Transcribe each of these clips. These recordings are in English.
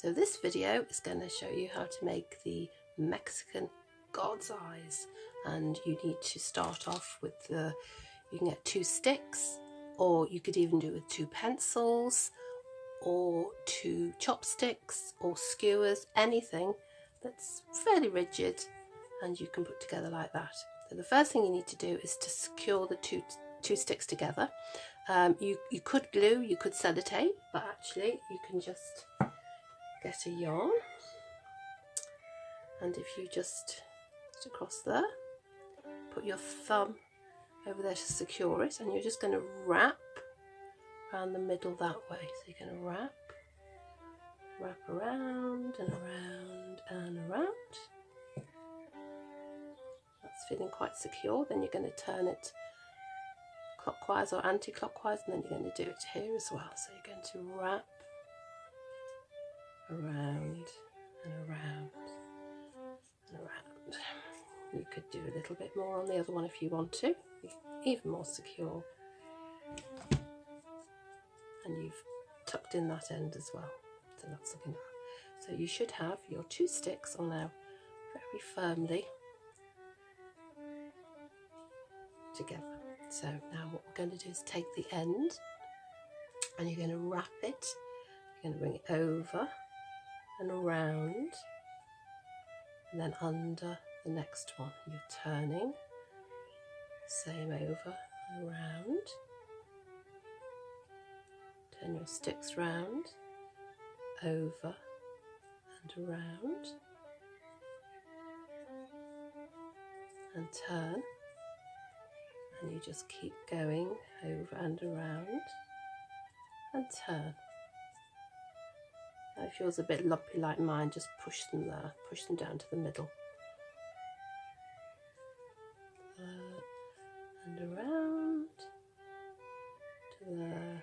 So this video is going to show you how to make the Mexican God's eyes, and you need to start off with you can get 2 sticks, or you could even do it with 2 pencils or 2 chopsticks or skewers, anything that's fairly rigid and you can put together like that. So the first thing you need to do is to secure the two sticks together. You could glue, you could sellotape, but actually you can just get a yarn, and if you just across there, put your thumb over there to secure it, and you're just going to wrap around the middle that way. So you're going to wrap around and around and around. That's feeling quite secure. Then you're going to turn it clockwise or anti-clockwise, and then you're going to do it here as well. So you're going to wrap around and around and around. You could do a little bit more on the other one if you want to, even more secure. And you've tucked in that end as well, so that's looking good. So you should have your 2 sticks are now very firmly together. So now what we're going to do is take the end and you're going to wrap it, you're going to bring it over and around and then under the next one. You're turning, same over and around. Turn your sticks round, over and around, and turn, and you just keep going over and around and turn. Now if yours are a bit lumpy like mine, just push them there, push them down to the middle. And around to there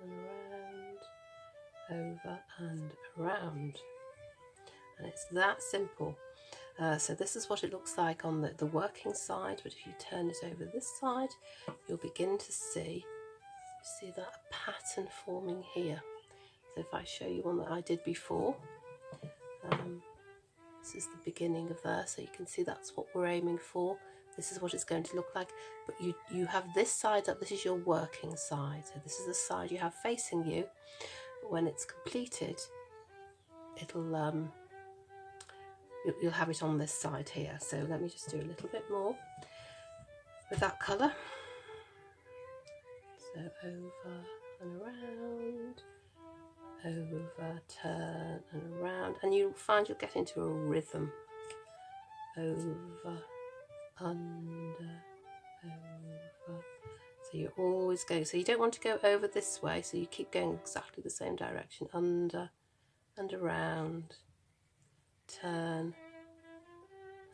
and around, over and around, and it's that simple. So this is what it looks like on the working side, but if you turn it over this side, you'll begin to see that pattern forming here. So if I show you one that I did before, this is the beginning of there, so you can see that's what we're aiming for. This is what it's going to look like, but you have this side up, this is your working side, so this is the side you have facing you. But when it's completed, it'll you'll have it on this side here. So let me just do a little bit more with that colour. So over and around, over, turn and around, and you'll find you'll get into a rhythm. Over, under, over. So you're always going, so you don't want to go over this way, so you keep going exactly the same direction. Under and around, turn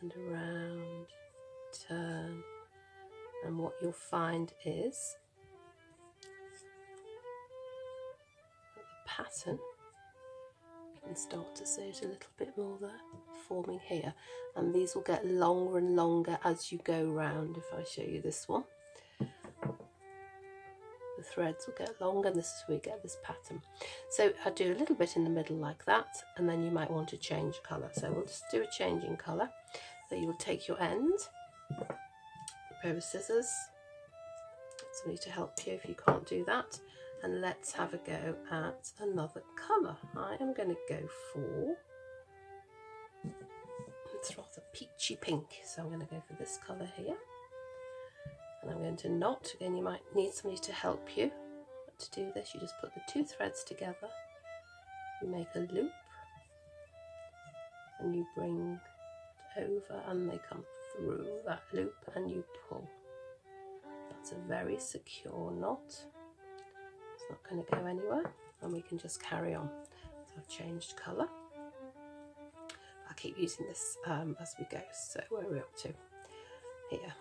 and around, turn, and what you'll find is that the pattern, you can start to see it a little bit more there, forming here, and these will get longer and longer as you go round. If I show you this one, the threads will get longer, and this is where you get this pattern. So I do a little bit in the middle like that, and then you might want to change colour. So we'll just do a change in colour. So you will take your end, a pair of scissors, get somebody to help you if you can't do that, and let's have a go at another colour. I am going to go for, it's rather peachy pink, so I'm going to go for this colour here. And I'm going to knot. Again, you might need somebody to help you. But to do this, you just put the 2 threads together, you make a loop, and you bring it over, and they come through that loop, and you pull. That's a very secure knot. It's not going to go anywhere, and we can just carry on. So I've changed colour. I'll keep using this as we go. So where are we up to? Here.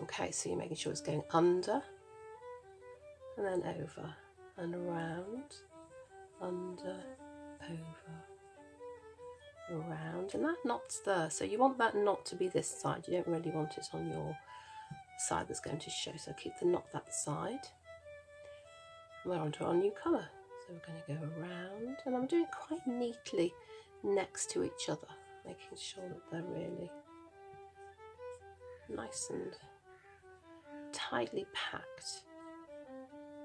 Okay, so you're making sure it's going under and then over and around, under, over, around, and that knot's there. So you want that knot to be this side. You don't really want it on your side that's going to show. So keep the knot that side. And we're onto our new colour. So we're going to go around, and I'm doing quite neatly next to each other, making sure that they're really nice and tightly packed.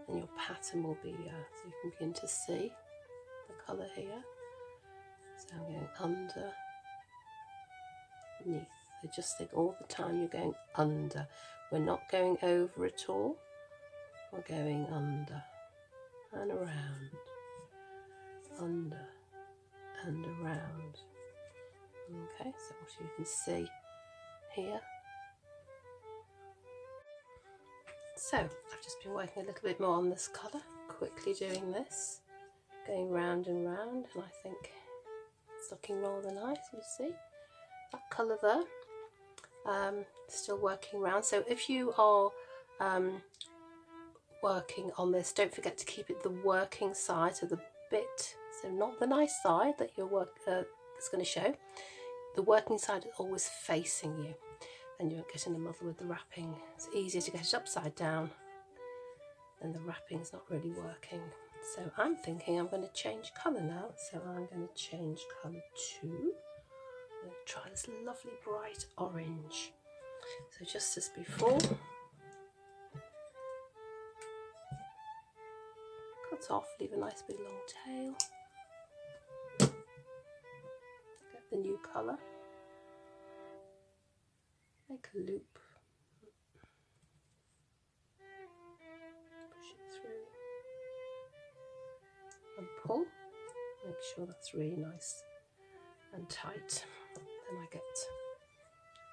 And your pattern will be, so you can begin to see the colour here. So I'm going underneath. So just think all the time you're going under. We're not going over at all. We're going under and around, under and around. Okay, so what you can see here. So I've just been working a little bit more on this colour, quickly doing this, going round and round, and I think it's looking rather nice. You see that colour there. Still working around. So if you are working on this, don't forget to keep it the working side, so the bit, so not the nice side that your work is going to show. The working side is always facing you, and you won't get in the muddle with the wrapping. It's easier to get it upside down, and the wrapping's not really working. So I'm thinking I'm going to change colour now. So I'm going to change colour to, I'm going to try this lovely bright orange. So just as before, cut off, leave a nice big long tail, get the new colour, make a loop, push it through and pull, make sure that's really nice and tight. Then I get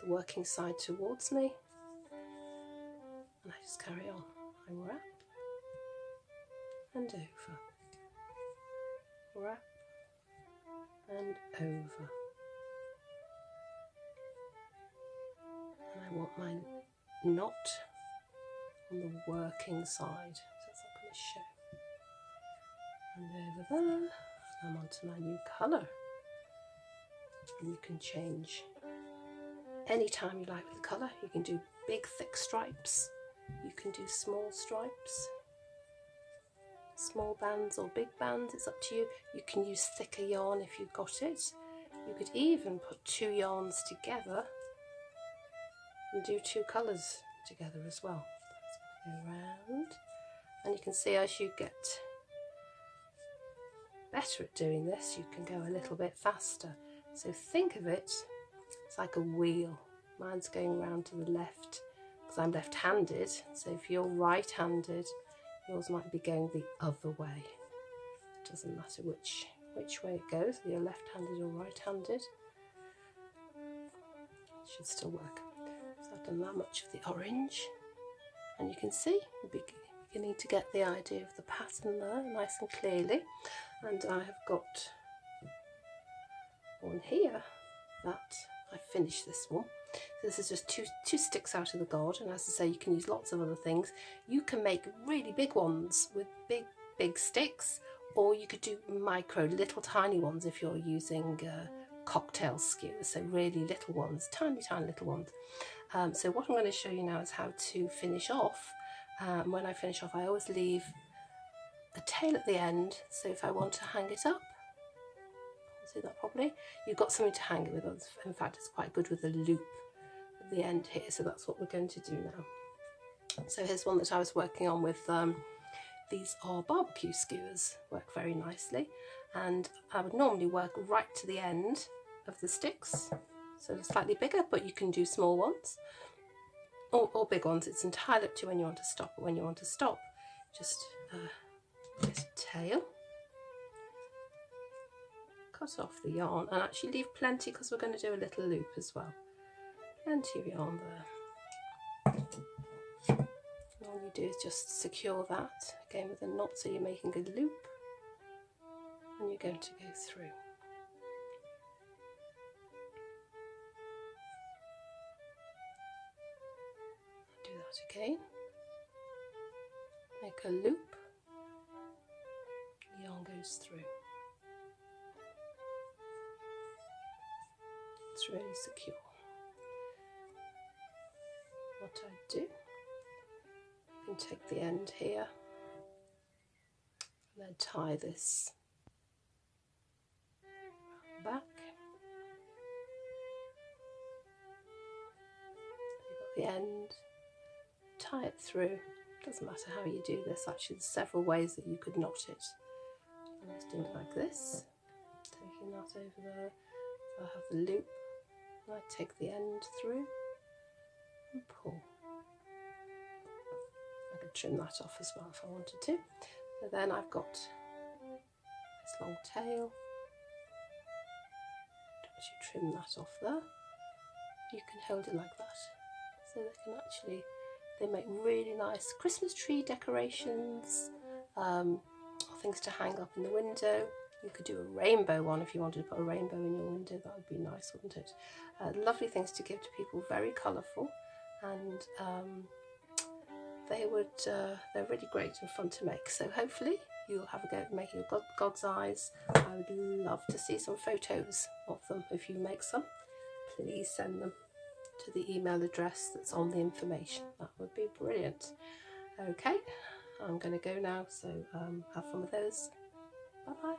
the working side towards me, and I just carry on. I wrap and over, wrap and over, and I want my knot on the working side, so it's not going to show. And over there, and I'm onto my new colour. And you can change any time you like with the colour. You can do big thick stripes, you can do small stripes, small bands or big bands, it's up to you. You can use thicker yarn if you've got it. You could even put two yarns together and do two colours together as well. So it's going to go round, and you can see as you get better at doing this, you can go a little bit faster. So think of it, it's like a wheel. Mine's going round to the left because I'm left-handed, so if you're right-handed, yours might be going the other way. It doesn't matter which way it goes, whether you're left-handed or right-handed. It should still work. So I've done that much of the orange, and you can see you're beginning to get the idea of the pattern there nice and clearly. And I have got one here that I finished this one. So this is just two sticks out of the garden. As I say, you can use lots of other things. You can make really big ones with big sticks, or you could do micro, little tiny ones if you're using cocktail skewers, so really little ones, tiny little ones. So what I'm going to show you now is how to finish off. When I finish off, I always leave a tail at the end, so if I want to hang it up, see that properly, you've got something to hang it with. In fact, it's quite good with a loop at the end here, so that's what we're going to do now. So here's one that I was working on with, these are barbecue skewers, work very nicely, and I would normally work right to the end of the sticks, so they're slightly bigger, but you can do small ones or big ones. It's entirely up to you when you want to stop. But when you want to stop, just get a tail, cut off the yarn, and actually leave plenty because we're going to do a little loop as well. Plenty of yarn there. And all you do is just secure that again with a knot, so you're making a loop, and you're going to go through. Do that again. Make a loop. The yarn goes through. It's really secure. What I do, you can take the end here, then tie this back. You've got the end, tie it through. Doesn't matter how you do this, actually there's several ways that you could knot it. I'm just doing it like this, taking that over there. So I have the loop, and I take the end through and pull. I could trim that off as well if I wanted to. So then I've got this long tail. As you trim that off there, you can hold it like that. So they can actually, they make really nice Christmas tree decorations, things to hang up in the window. You could do a rainbow one if you wanted to put a rainbow in your window. That would be nice, wouldn't it? Lovely things to give to people, very colourful, and they're really great and fun to make. So hopefully you'll have a go at making God's eyes. I would love to see some photos of them. If you make some, please send them to the email address that's on the information. That would be brilliant. Okay, I'm going to go now, so have fun with those. Bye bye.